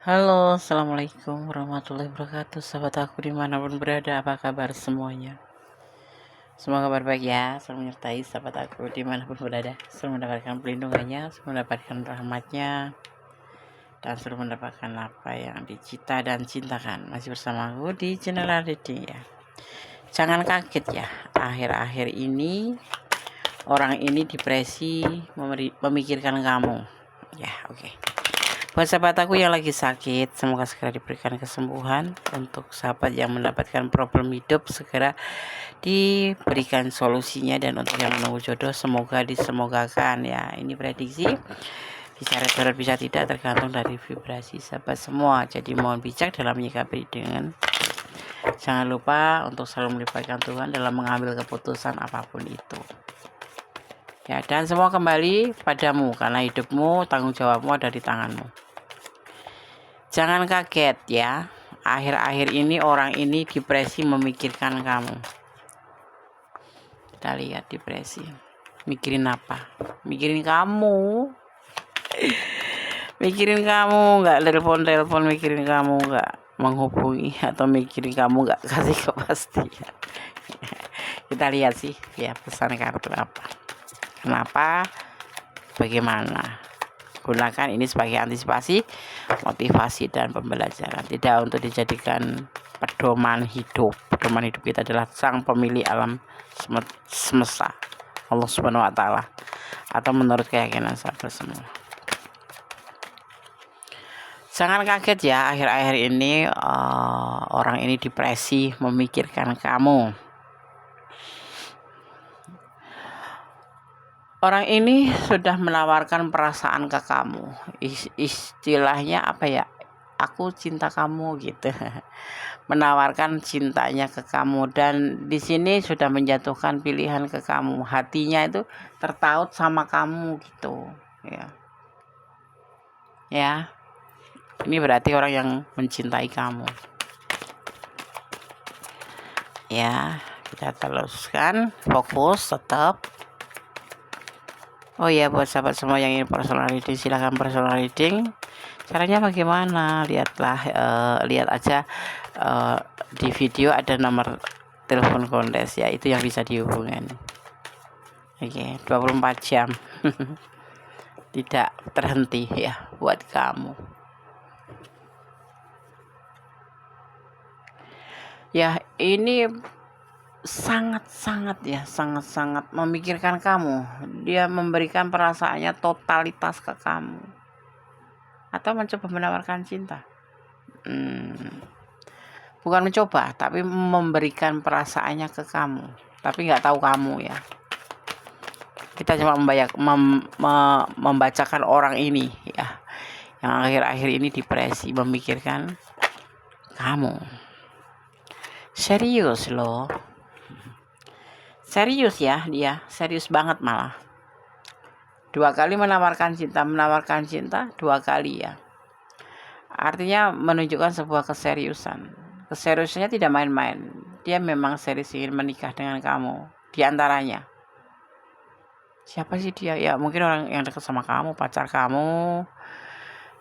Halo, assalamualaikum warahmatullahi wabarakatuh. Sahabat aku dimanapun berada, apa kabar semuanya? Semoga kabar baik ya, selalu menyertai sahabat aku dimanapun berada. Selalu mendapatkan pelindungannya, selalu mendapatkan rahmatnya, dan selalu mendapatkan apa yang dicita dan cintakan. Masih bersama aku di channel Reading ya. Jangan kaget ya, akhir-akhir ini orang ini depresi, memikirkan kamu. Ya, oke. Buat sahabat aku yang lagi sakit, semoga segera diberikan kesembuhan. Untuk sahabat yang mendapatkan problem hidup, segera diberikan solusinya. Dan untuk yang menunggu jodoh, semoga disemogakan ya. Ini prediksi, bisa restoran bisa tidak, tergantung dari vibrasi sahabat semua. Jadi mohon bijak dalam menyikapi dengan jangan lupa untuk selalu melibatkan Tuhan dalam mengambil keputusan apapun itu. Ya, dan semua kembali padamu karena hidupmu, tanggung jawabmu ada di tanganmu. Jangan kaget ya, akhir-akhir ini orang ini depresi memikirkan kamu. Kita lihat depresi. Mikirin apa? Mikirin kamu. Mikirin kamu, nggak telepon, mikirin kamu, nggak menghubungi, atau mikirin kamu nggak kasih kepastian. Kita lihat sih ya pesan kartu apa. Kenapa? Bagaimana? Gunakan ini sebagai antisipasi, motivasi, dan pembelajaran, tidak untuk dijadikan pedoman hidup. Pedoman hidup kita adalah sang pemilik alam semesta, Allah Subhanahu wa Ta'ala, atau menurut keyakinan sahabat semua. Jangan kaget ya, akhir-akhir ini orang ini depresi memikirkan kamu. Orang ini sudah menawarkan perasaan ke kamu. Istilahnya apa ya? Aku cinta kamu gitu. Menawarkan cintanya ke kamu, dan di sini sudah menjatuhkan pilihan ke kamu. Hatinya itu tertaut sama kamu gitu, ya. Ya. Ini berarti orang yang mencintai kamu. Ya, kita teruskan, fokus tetap. Oh ya, buat sahabat semua yang ingin personal reading, silahkan personal reading. Caranya bagaimana? Lihat aja di video ada nomor telepon kontes ya, itu yang bisa dihubungin. Oke, 24 jam. Tidak terhenti ya buat kamu. Ya, ini sangat-sangat memikirkan kamu. Dia memberikan perasaannya totalitas ke kamu, atau mencoba menawarkan cinta. Bukan mencoba, tapi memberikan perasaannya ke kamu, tapi nggak tahu kamu ya. Kita cuma membacakan orang ini ya, yang akhir-akhir ini depresi memikirkan kamu. Serius loh. Serius ya, dia serius banget malah. 2 kali menawarkan cinta 2 kali ya. Artinya menunjukkan sebuah keseriusan. Keseriusannya tidak main-main. Dia memang serius ingin menikah dengan kamu. Di antaranya, siapa sih dia? Ya mungkin orang yang dekat sama kamu, pacar kamu.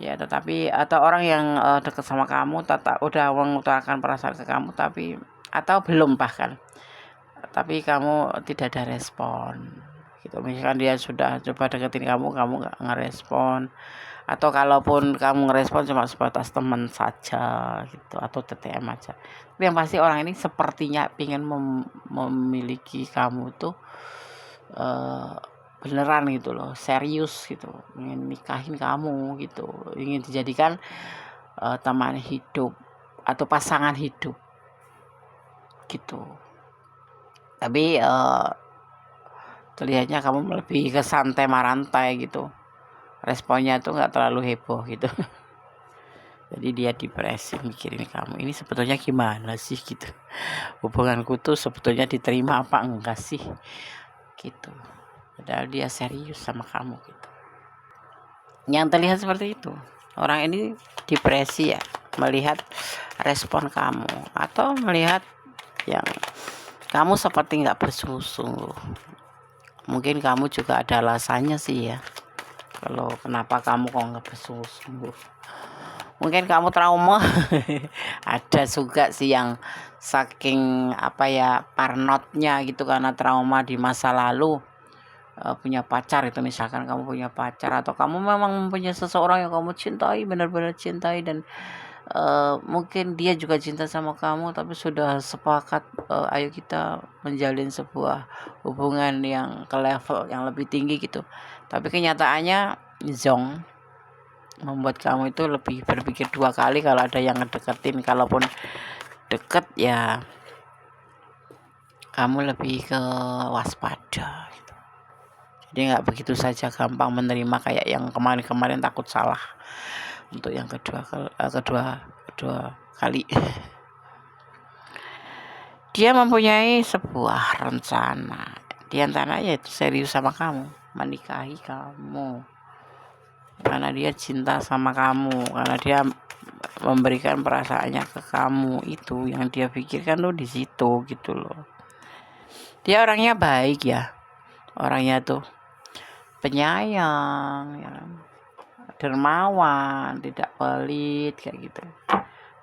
Ya, tetapi atau orang yang dekat sama kamu, udah mengutarakan perasaan ke kamu, tapi atau belum bahkan. Tapi kamu tidak ada respon gitu. Misalkan dia sudah coba deketin kamu nggak ngerespon, atau kalaupun kamu ngerespon cuma sebatas teman saja gitu, atau TTM aja. Tapi yang pasti orang ini sepertinya ingin memiliki kamu tuh beneran gitu loh, serius gitu, ingin nikahin kamu gitu, ingin dijadikan teman hidup atau pasangan hidup gitu. Tapi terlihatnya kamu lebih ke santai marantai gitu, responnya tuh nggak terlalu heboh gitu. Jadi dia depresi mikirin kamu, ini sebetulnya gimana sih gitu, hubunganku tuh sebetulnya diterima apa enggak sih gitu. Padahal dia serius sama kamu gitu. Yang terlihat seperti itu, orang ini depresi ya, melihat respon kamu, atau melihat yang kamu seperti nggak bersungguh-sungguh. Mungkin kamu juga ada alasannya sih ya, kalau kenapa kamu kok nggak bersungguh-sungguh. mungkin kamu trauma. Ada juga sih yang saking apa ya, parnotnya gitu karena trauma di masa lalu. Punya pacar itu, misalkan kamu punya pacar atau kamu memang mempunyai seseorang yang kamu cintai, benar-benar cintai, dan mungkin dia juga cinta sama kamu, tapi sudah sepakat, ayo kita menjalin sebuah hubungan yang ke level yang lebih tinggi gitu, tapi kenyataannya zong, membuat kamu itu lebih berpikir dua kali kalau ada yang ngedeketin. Kalaupun deket ya kamu lebih ke waspada gitu. Jadi nggak begitu saja gampang menerima kayak yang kemarin-kemarin takut salah untuk yang kedua kali. Dia mempunyai sebuah rencana, di antaranya yaitu serius sama kamu, menikahi kamu, karena dia cinta sama kamu, karena dia memberikan perasaannya ke kamu. Itu yang dia pikirkan tuh di situ gitu loh. Dia orangnya baik ya, orangnya tuh penyayang ya, dermawan, tidak pelit kayak gitu.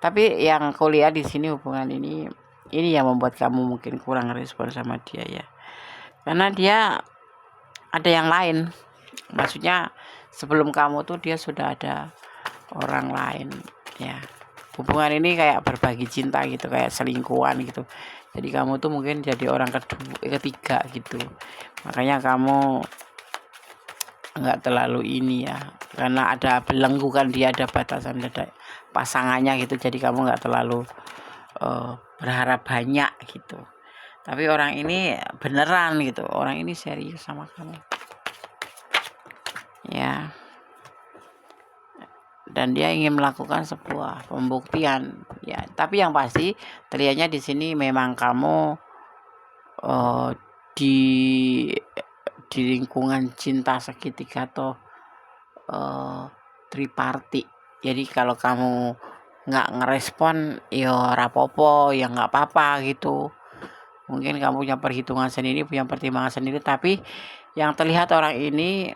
Tapi yang kuliah di sini hubungan ini yang membuat kamu mungkin kurang respon sama dia ya, karena dia ada yang lain. Maksudnya sebelum kamu tuh dia sudah ada orang lain ya. Hubungan ini kayak berbagi cinta gitu, kayak selingkuhan gitu. Jadi kamu tuh mungkin jadi orang ketiga gitu. Makanya kamu nggak terlalu ini ya, karena ada belenggu kan, dia ada batasan, ada pasangannya gitu. Jadi kamu nggak terlalu berharap banyak gitu. Tapi orang ini beneran gitu, orang ini serius sama kamu ya, dan dia ingin melakukan sebuah pembuktian ya. Tapi yang pasti terlihatnya di sini memang kamu di lingkungan cinta segitiga atau triparty. Jadi kalau kamu nggak ngerespon ya rapopo ya, nggak apa-apa gitu. Mungkin kamu punya perhitungan sendiri, punya pertimbangan sendiri, tapi yang terlihat orang ini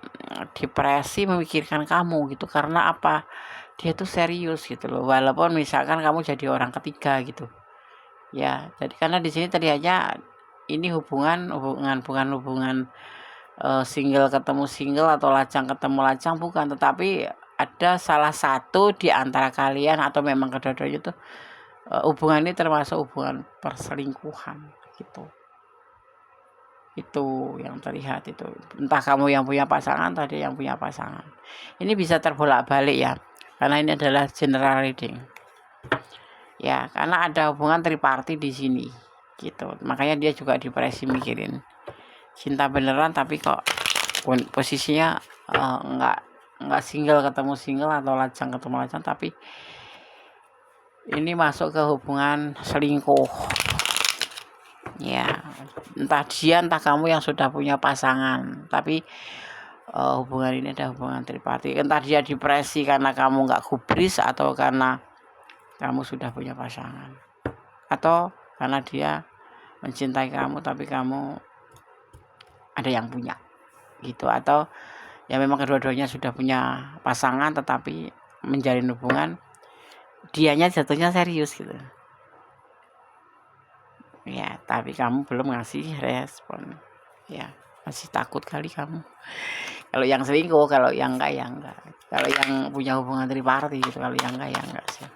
depresi memikirkan kamu gitu. Karena apa? Dia tuh serius gitu loh, walaupun misalkan kamu jadi orang ketiga gitu ya. Jadi karena di sini terlihatnya ini hubungan bukan hubungan single ketemu single atau lajang ketemu lajang, bukan, tetapi ada salah satu di antara kalian atau memang kedua-duanya itu hubungan ini termasuk hubungan perselingkuhan gitu. Itu yang terlihat itu, entah kamu yang punya pasangan atau dia yang punya pasangan. Ini bisa terbolak-balik ya, karena ini adalah general reading ya, karena ada hubungan triparty di sini gitu. Makanya dia juga depresi mikirin cinta beneran, tapi kok posisinya nggak single ketemu single atau lajang ketemu lajang, tapi ini masuk ke hubungan selingkuh ya. Entah dia entah kamu yang sudah punya pasangan, tapi hubungan ini ada hubungan triparty. Entah dia depresi karena kamu nggak gubris, atau karena kamu sudah punya pasangan, atau karena dia mencintai kamu tapi kamu ada yang punya gitu, atau ya memang kedua-duanya sudah punya pasangan tetapi menjalin hubungan, dianya jatuhnya serius gitu ya, tapi kamu belum ngasih respon ya, masih takut kali kamu. Kalau yang selingkuh, kalau yang enggak ya enggak, kalau yang punya hubungan triparty gitu, kalau yang enggak ya enggak sih.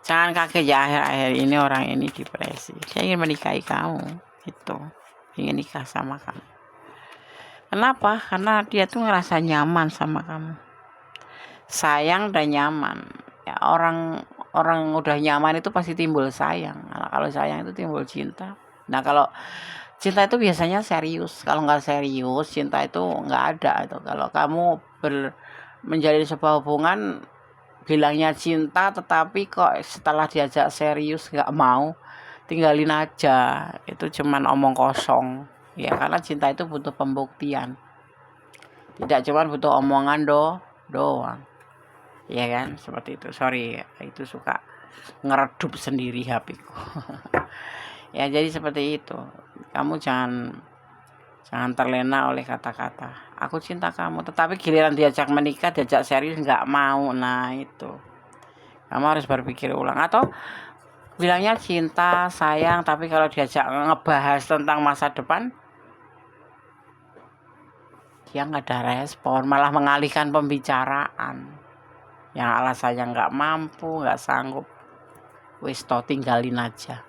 Jangan kaget ya, akhir-akhir ini orang ini depresi, dia ingin menikahi kamu gitu, ingin nikah sama kamu. Kenapa? Karena dia tuh ngerasa nyaman sama kamu, sayang dan nyaman ya. Orang udah nyaman itu pasti timbul sayang. Nah, kalau sayang itu timbul cinta. Nah, kalau cinta itu biasanya serius. Kalau nggak serius, cinta itu nggak ada itu. Kalau kamu menjalin sebuah hubungan bilangnya cinta, tetapi kok setelah diajak serius nggak mau, tinggalin aja, itu cuman omong kosong ya. Karena cinta itu butuh pembuktian, tidak cuman butuh omongan doang ya kan, seperti itu. Sorry ya, itu suka ngeredup sendiri HP-ku. Ya jadi seperti itu, kamu jangan terlena oleh kata-kata aku cinta kamu, tetapi giliran diajak menikah, diajak serius nggak mau. Nah itu kamu harus berpikir ulang. Atau bilangnya cinta sayang, tapi kalau diajak ngebahas tentang masa depan, dia nggak ada respon, malah mengalihkan pembicaraan. Yang alasannya nggak mampu, nggak sanggup, wis toh tinggalin aja.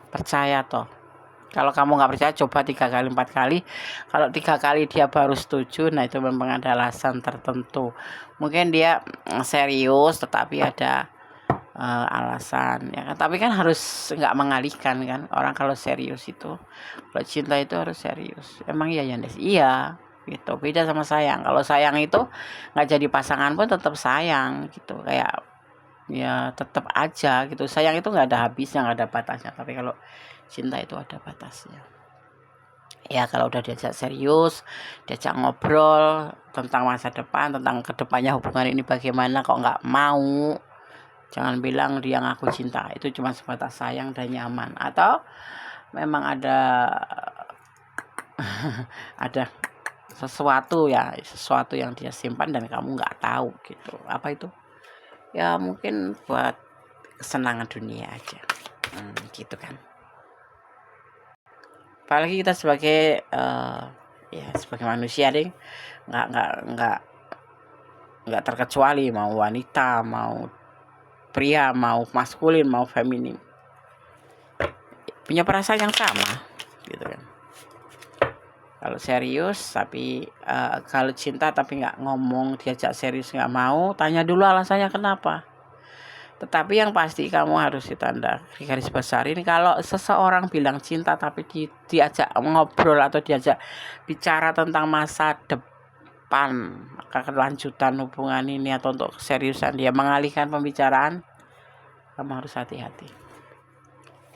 Percaya toh. Kalau kamu nggak percaya, coba 3 kali 4 kali. Kalau 3 kali dia baru setuju, nah itu memang ada alasan tertentu. Mungkin dia serius, tetapi ada alasan ya kan. Tapi kan harus nggak mengalihkan kan. Orang kalau serius itu, kalau cinta itu harus serius. Emang iya ya Des? Iya gitu. Beda sama sayang. Kalau sayang itu nggak jadi pasangan pun tetap sayang gitu. Kayak ya tetap aja gitu. Sayang itu nggak ada habisnya, nggak ada batasnya. Tapi kalau cinta itu ada batasnya. Ya kalau udah diajak serius, diajak ngobrol tentang masa depan, tentang kedepannya hubungan ini bagaimana, kok nggak mau, jangan bilang dia ngaku cinta, itu cuma sebatas sayang dan nyaman. Atau memang ada ada sesuatu yang dia simpan dan kamu nggak tahu gitu. Apa itu? Ya mungkin buat kesenangan dunia aja, gitu kan. Apalagi kita sebagai ya sebagai manusia deh, nggak terkecuali mau wanita, mau pria, mau maskulin, mau feminin, punya perasaan yang sama gitu kan. Kalau serius tapi kalau cinta tapi nggak ngomong, diajak serius nggak mau, tanya dulu alasannya kenapa. Tetapi yang pasti kamu harus ditanda di garis besar ini, kalau seseorang bilang cinta tapi diajak ngobrol atau diajak bicara tentang masa depan, kelanjutan hubungan ini atau untuk keseriusan, dia mengalihkan pembicaraan, kamu harus hati-hati.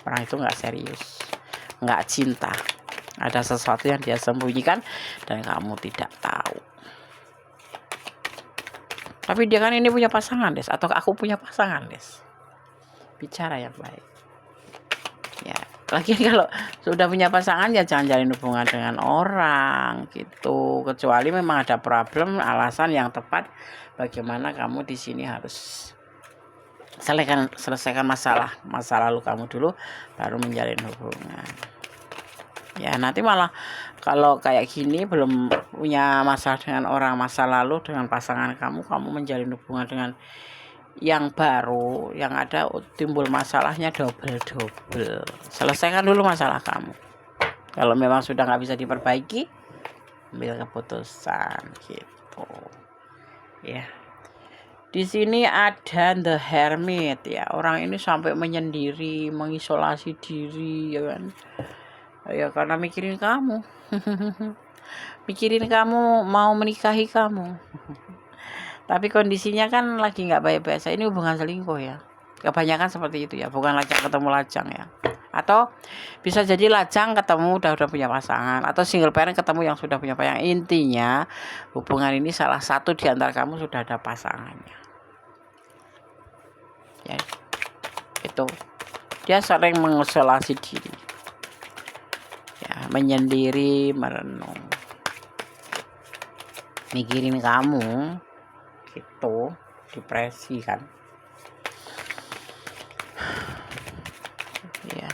Orang itu nggak serius, nggak cinta. Ada sesuatu yang dia sembunyikan dan kamu tidak tahu. Tapi dia kan ini punya pasangan Des, atau aku punya pasangan Des. Bicara yang baik. Ya, lagi kalau sudah punya pasangan ya jangan jalin hubungan dengan orang gitu. Kecuali memang ada problem, alasan yang tepat bagaimana kamu di sini harus selesaikan masa lalu kamu dulu, baru menjalin hubungan. Ya nanti malah kalau kayak gini belum punya masalah dengan orang masa lalu, dengan pasangan kamu menjalin hubungan dengan yang baru, yang ada timbul masalahnya double. Selesaikan dulu masalah kamu. Kalau memang sudah nggak bisa diperbaiki, ambil keputusan gitu. Ya. Di sini ada The Hermit ya. Orang ini sampai menyendiri, mengisolasi diri ya kan. Ya karena mikirin kamu. Mikirin kamu mau menikahi kamu. Tapi kondisinya kan lagi nggak baik-baik saja. Ini hubungan selingkuh ya. Kebanyakan seperti itu ya. Bukan lajang ketemu lajang ya. Atau bisa jadi lajang ketemu udah punya pasangan. Atau single parent ketemu yang sudah punya pasangan. Intinya hubungan ini salah satu di antara kamu sudah ada pasangannya. Ya, itu. Dia sering mengisolasi diri. Menyendiri, merenung, mikirin kamu gitu, depresi kan ya.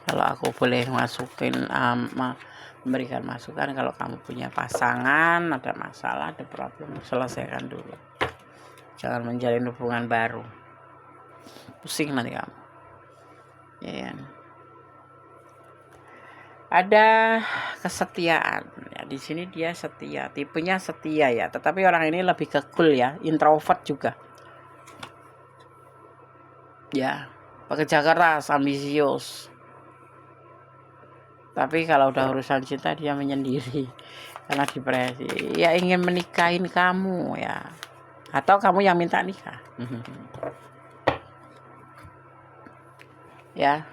Kalau aku boleh memberikan masukan, kalau kamu punya pasangan, ada masalah, ada problem, selesaikan dulu, jangan menjalin hubungan baru, pusing nanti kamu ya. Ada kesetiaan ya, di sini dia setia, tipenya setia ya, tetapi orang ini lebih ke cool ya, introvert juga ya, pekerja keras, ambisius. Tapi kalau udah urusan cinta dia menyendiri karena depresi ya, ingin menikahin kamu ya, atau kamu yang minta nikah. Ya,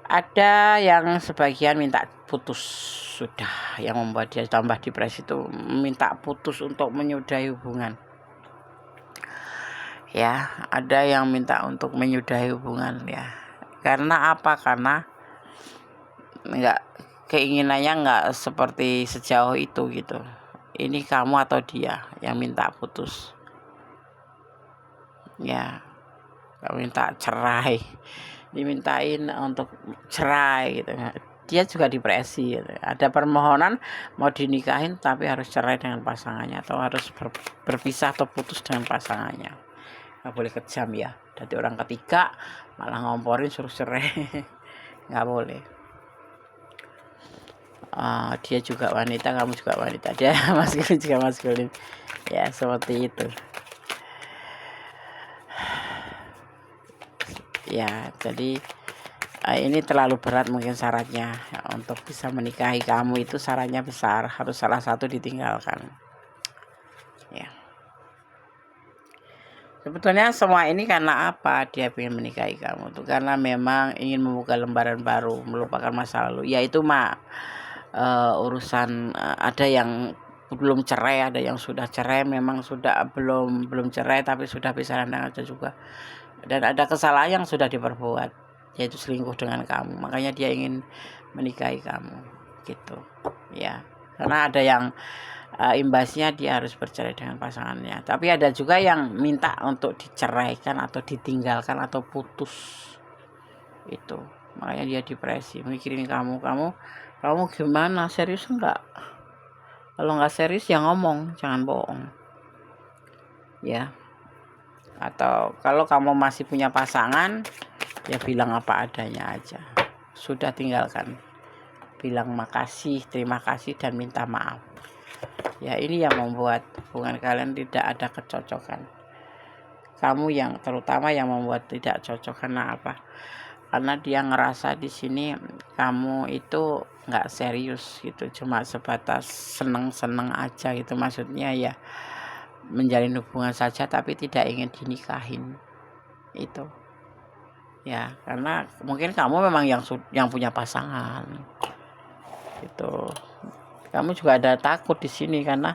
ada yang sebagian minta putus sudah, yang membuat dia tambah depresi itu minta putus untuk menyudahi hubungan. Ya, ada yang minta untuk menyudahi hubungan ya. Karena apa? Karena keinginannya nggak seperti sejauh itu gitu. Ini kamu atau dia yang minta putus, ya, kamu minta cerai, dimintain untuk cerai gitu. Dia juga depresi gitu. Ada permohonan mau dinikahin tapi harus cerai dengan pasangannya, atau harus berpisah atau putus dengan pasangannya. Nggak boleh kejam ya, jadi orang ketiga malah ngomporin suruh cerai. Nggak boleh. Dia juga wanita, kamu juga wanita, dia maskulin juga maskulin, ya seperti itu ya. Jadi ini terlalu berat mungkin syaratnya ya, untuk bisa menikahi kamu itu syaratnya besar, harus salah satu ditinggalkan ya. Sebetulnya semua ini karena apa dia ingin menikahi kamu tuh? Karena memang ingin membuka lembaran baru, melupakan masa lalu. Ya itu mah urusan ada yang belum cerai, ada yang sudah cerai, memang sudah belum cerai tapi sudah bisa dengan aja juga. Dan ada kesalahan yang sudah diperbuat, yaitu selingkuh dengan kamu. Makanya dia ingin menikahi kamu gitu ya. Karena ada yang imbasnya dia harus bercerai dengan pasangannya. Tapi ada juga yang minta untuk diceraikan atau ditinggalkan atau putus itu. Makanya dia depresi, mikirin kamu gimana, serius enggak? Kalau enggak serius ya ngomong, jangan bohong ya. Atau kalau kamu masih punya pasangan ya bilang apa adanya aja, sudah tinggalkan, bilang makasih, terima kasih dan minta maaf ya. Ini yang membuat hubungan kalian tidak ada kecocokan. Kamu yang terutama yang membuat tidak cocok. Karena apa? Karena dia ngerasa di sini kamu itu nggak serius gitu, cuma sebatas seneng-seneng aja gitu. Maksudnya ya menjalin hubungan saja tapi tidak ingin dinikahin itu ya. Karena mungkin kamu memang yang punya pasangan itu. Kamu juga ada takut di sini, karena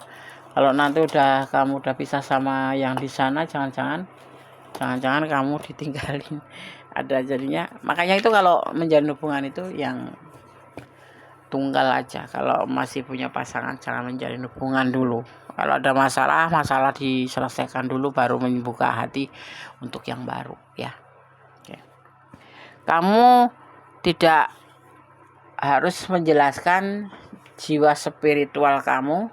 kalau nanti kamu udah pisah sama yang di sana, jangan-jangan kamu ditinggalin. Ada jadinya. Makanya itu kalau menjalin hubungan itu yang tunggal aja. Kalau masih punya pasangan jangan menjalin hubungan dulu. Kalau ada masalah diselesaikan dulu, baru membuka hati untuk yang baru ya. Oke. Kamu tidak harus menjelaskan jiwa spiritual kamu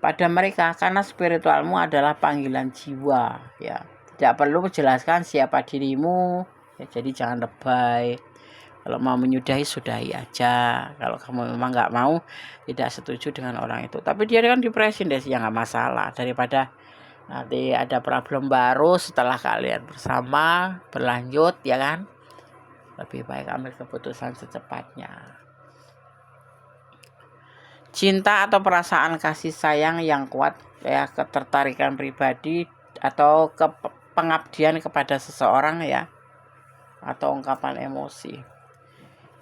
pada mereka, karena spiritualmu adalah panggilan jiwa ya. Tidak perlu menjelaskan siapa dirimu ya, jadi jangan lebay. Kalau mau menyudahi, sudahi aja. Kalau kamu memang nggak mau, tidak setuju dengan orang itu, tapi dia kan depresi deh, ya nggak masalah. Daripada nanti ada problem baru setelah kalian bersama berlanjut ya kan, lebih baik ambil keputusan secepatnya. Cinta atau perasaan kasih sayang yang kuat ya, ketertarikan pribadi atau pengabdian kepada seseorang ya, atau ungkapan emosi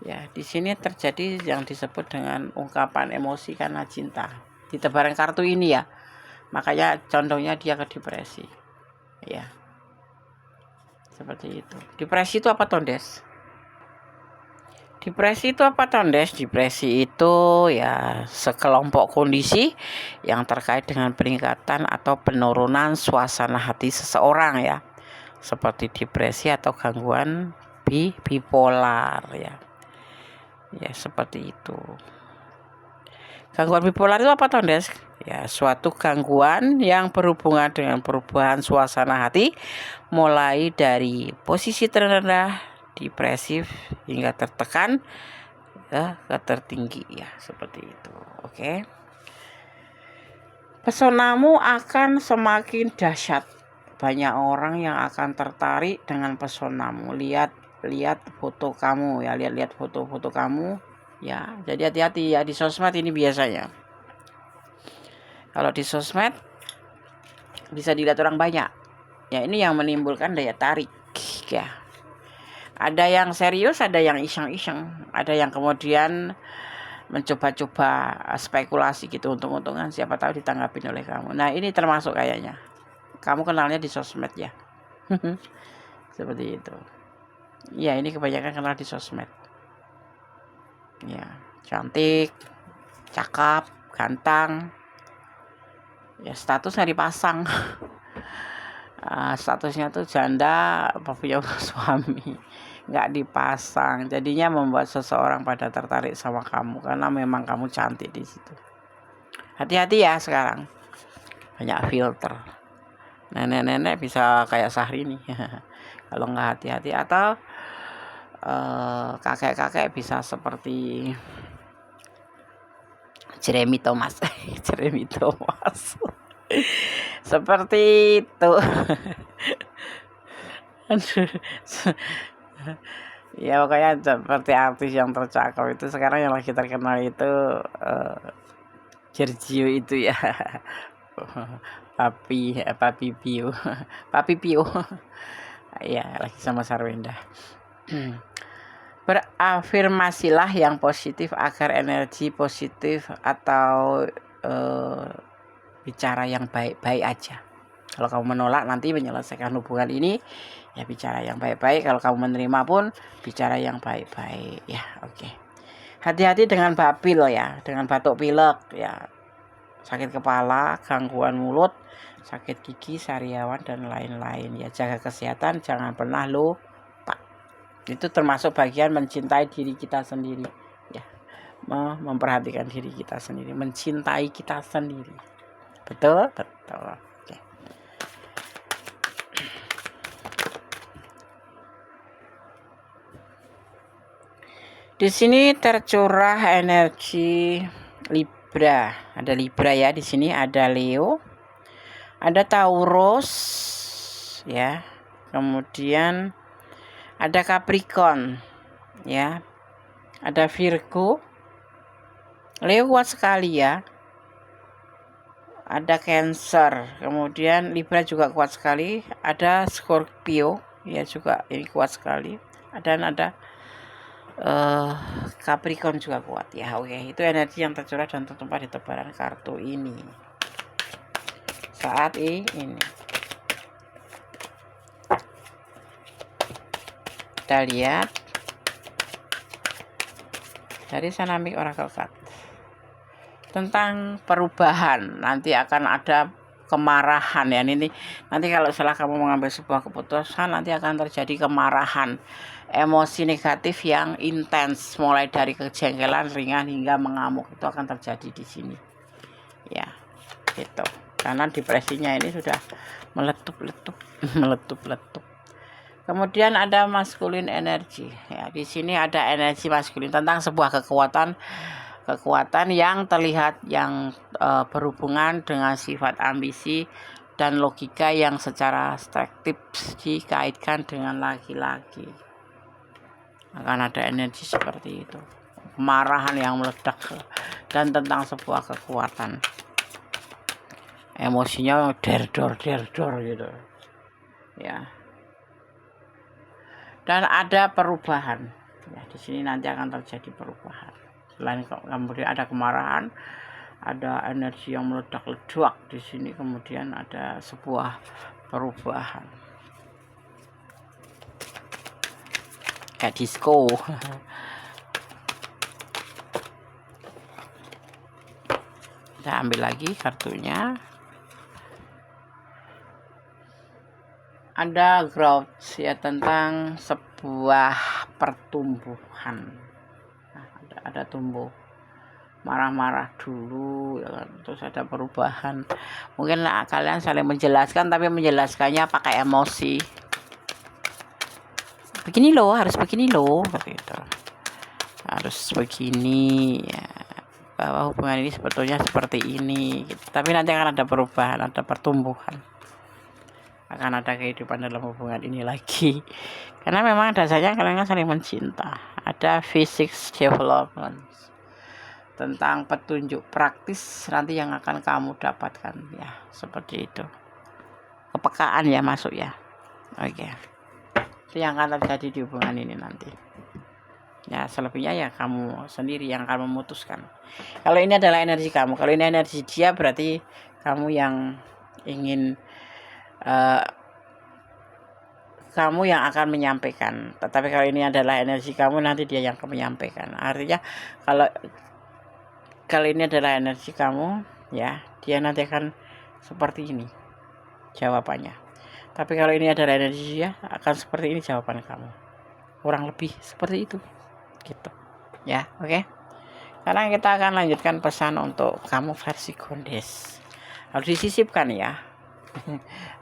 ya. Di sini terjadi yang disebut dengan ungkapan emosi karena cinta di tebaran kartu ini ya. Makanya contohnya dia ke depresi ya, seperti itu. Depresi itu apa, Tondes? Depresi itu apa, Tondes? Depresi itu ya sekelompok kondisi yang terkait dengan peningkatan atau penurunan suasana hati seseorang ya, seperti depresi atau gangguan bipolar ya. Ya seperti itu. Gangguan bipolar itu apa, Tondes? Ya, suatu gangguan yang berhubungan dengan perubahan suasana hati mulai dari posisi terendah, depresif, hingga tertekan ya, ke tertinggi ya, seperti itu. Oke. Pesonamu akan semakin dahsyat. Banyak orang yang akan tertarik dengan pesonamu. Lihat foto kamu ya, lihat foto-foto kamu ya. Jadi hati-hati ya di sosmed ini biasanya. Kalau di sosmed bisa dilihat orang banyak ya, ini yang menimbulkan daya tarik ya. Ada yang serius, ada yang iseng-iseng, ada yang kemudian mencoba-coba spekulasi gitu, untung-untungan, siapa tahu ditanggapin oleh kamu. Nah ini termasuk kayaknya kamu kenalnya di sosmed ya. Seperti itu ya, ini kebanyakan kenal di sosmed ya. cantik, cakep, ganteng, ya statusnya dipasang. Statusnya tuh janda apa punya suami, nggak dipasang, jadinya membuat seseorang pada tertarik sama kamu karena memang kamu cantik di situ. Hati-hati ya sekarang, banyak filter. Nenek-nenek bisa kayak Syahrini kalau nggak hati-hati, atau kakek-kakek bisa seperti Jeremy Thomas. Jeremy Thomas seperti itu. Ya pokoknya seperti artis yang tercakap itu sekarang yang lagi terkenal itu Sergio itu ya. Papi Pio. Papi Pio. Ya lagi sama Sarwenda. Berafirmasilah yang positif agar energi positif, atau bicara yang baik-baik aja. Kalau kamu menolak nanti menyelesaikan hubungan ini, ya bicara yang baik-baik. Kalau kamu menerima pun bicara yang baik-baik ya. Oke. Hati-hati dengan babil loh ya, dengan batuk pilek ya, sakit kepala, gangguan mulut, sakit gigi, sariawan dan lain-lain ya. Jaga kesehatan, jangan pernah lupa. Itu termasuk bagian mencintai diri kita sendiri ya. Memperhatikan diri kita sendiri, mencintai kita sendiri. Betul. Oke. Di sini tercurah energi Libra. Ada Libra ya, di sini ada Leo, ada Taurus ya. Kemudian ada Capricorn ya. Ada Virgo. Leo kuat sekali ya. Ada Cancer, kemudian Libra juga kuat sekali. Ada Scorpio ya juga, ini kuat sekali. Dan ada Capricorn juga kuat ya. Oke, itu energi yang tercurah dan tertumpah di tebaran kartu ini saat ini. Kita lihat dari Sanamik Oracle Card tentang perubahan. Nanti akan ada kemarahan ya. Ini nanti kalau setelah kamu mengambil sebuah keputusan, nanti akan terjadi kemarahan, emosi negatif yang intens, mulai dari kejengkelan ringan hingga mengamuk, itu akan terjadi di sini ya, gitu. Karena depresinya ini sudah meletup. Kemudian ada maskulin energi ya. Di sini ada energi maskulin tentang sebuah kekuatan yang terlihat, yang berhubungan dengan sifat ambisi dan logika yang secara struktif dikaitkan dengan laki-laki. Akan ada energi seperti itu, kemarahan yang meledak dan tentang sebuah kekuatan, emosinya derdor gitu ya. Dan ada perubahan ya, di sini nanti akan terjadi perubahan. Selain kemudian ada kemarahan, ada energi yang meledak-ledak di sini, kemudian ada sebuah perubahan kayak disco. Kita ambil lagi kartunya. Ada growth ya, tentang sebuah pertumbuhan. Nah, ada tumbuh, marah-marah dulu ya kan? Terus ada perubahan. Mungkin kalian saling menjelaskan, tapi menjelaskannya pakai emosi. Begini loh, harus begini loh gitu. Harus begini ya, bahwa hubungan ini sebetulnya seperti ini gitu. Tapi nanti akan ada perubahan, ada pertumbuhan, akan ada kehidupan dalam hubungan ini lagi. Karena memang dasarnya kalian kan saling mencinta. Ada physics development, tentang petunjuk praktis nanti yang akan kamu dapatkan ya, seperti itu. Kepekaan ya masuk ya. Oke. Itu yang akan terjadi di hubungan ini nanti. Ya, selebihnya ya kamu sendiri yang akan memutuskan. Kalau ini adalah energi kamu, kalau ini energi dia, berarti kamu yang ingin kamu yang akan menyampaikan. Tetapi kalau ini adalah energi kamu, nanti dia yang akan menyampaikan. Artinya kalau ini adalah energi kamu, ya, dia nanti akan seperti ini jawabannya. Tapi kalau ini adalah energi dia, akan seperti ini jawaban kamu. Kurang lebih seperti itu. Gitu. Ya, oke. Sekarang kita akan lanjutkan pesan untuk kamu versi Gondes. Harus disisipkan ya.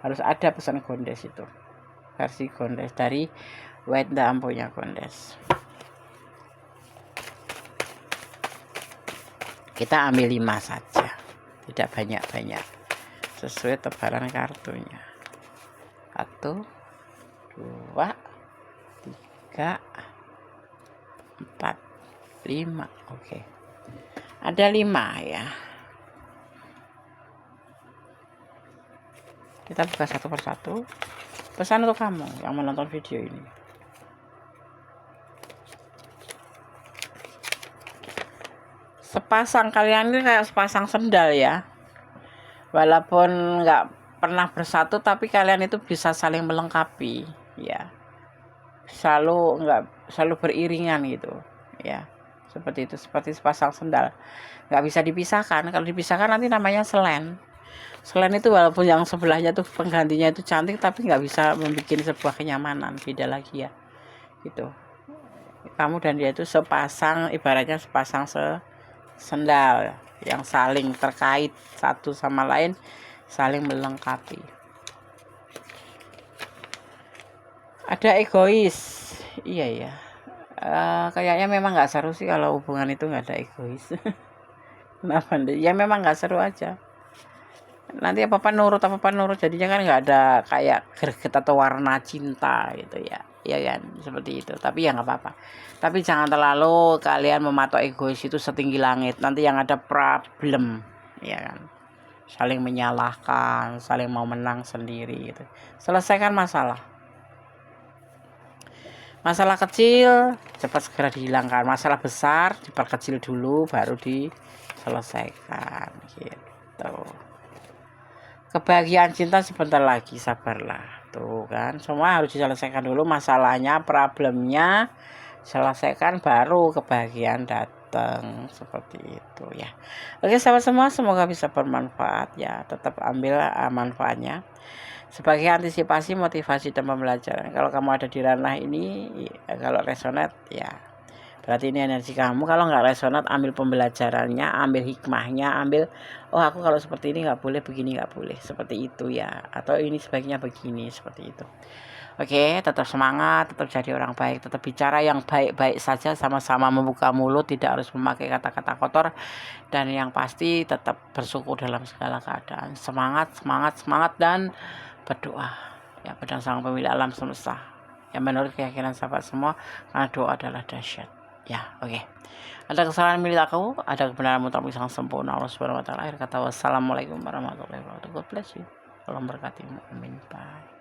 Harus ada pesan Gondes itu. Versi Gondes dari White the Ampunya Gondes. Kita ambil 5 saja. Tidak banyak-banyak. Sesuai tebaran kartunya. 1, 2, 3, 4, 5. Oke. Ada 5 ya. Kita buka satu persatu. Pesan untuk kamu yang menonton video ini. Sepasang kalian ini kayak sepasang sendal ya. Walaupun nggak pernah bersatu, tapi kalian itu bisa saling melengkapi ya. Selalu beriringan gitu ya. Seperti itu, seperti sepasang sendal. Nggak bisa dipisahkan. Kalau dipisahkan nanti namanya selen. Selain itu walaupun yang sebelahnya tuh penggantinya itu cantik, tapi nggak bisa membuat sebuah kenyamanan. Beda lagi ya gitu. Kamu dan dia itu sepasang, ibaratnya sepasang sendal yang saling terkait satu sama lain, saling melengkapi. Ada egois, iya ya. Kayaknya memang nggak seru sih kalau hubungan itu nggak ada egois. Kenapa? Ya memang nggak seru aja. Nanti apa-apa nurut, jadinya kan nggak ada kayak greget atau warna cinta gitu ya. Ya kan, seperti itu. Tapi ya nggak apa-apa. Tapi jangan terlalu kalian mematok egois itu setinggi langit. Nanti yang ada problem, ya kan. Saling menyalahkan, saling mau menang sendiri gitu. Selesaikan masalah. Masalah kecil cepat segera dihilangkan. Masalah besar diperkecil dulu baru diselesaikan gitu. Kebahagiaan cinta sebentar lagi, sabarlah. Tuh kan, semua harus diselesaikan dulu masalahnya, problemnya selesaikan baru kebahagiaan datang, seperti itu ya. Oke sahabat semua, semoga bisa bermanfaat ya. Tetap ambil manfaatnya sebagai antisipasi, motivasi dan pembelajaran. Kalau kamu ada di ranah ini, kalau resonate ya berarti ini energi kamu. Kalau nggak resonat, ambil pembelajarannya, ambil hikmahnya, ambil oh aku kalau seperti ini nggak boleh, begini nggak boleh, seperti itu ya, atau ini sebaiknya begini, seperti itu. Oke, tetap semangat, tetap jadi orang baik, tetap bicara yang baik-baik saja, sama-sama membuka mulut, tidak harus memakai kata-kata kotor, dan yang pasti tetap bersyukur dalam segala keadaan. Semangat, semangat, semangat, dan berdoa ya pada Sang Pemilik alam semesta. Yang menurut keyakinan sahabat semua, karena doa adalah dahsyat. Ya, oke. Ada kesalahan milik aku, ada kebenaran mutlak yang sempurna Allah Subhanahu wa taala. Akhir kata wassalamualaikum warahmatullahi wabarakatuh. God bless you. Allah memberkati. Amin. Bye.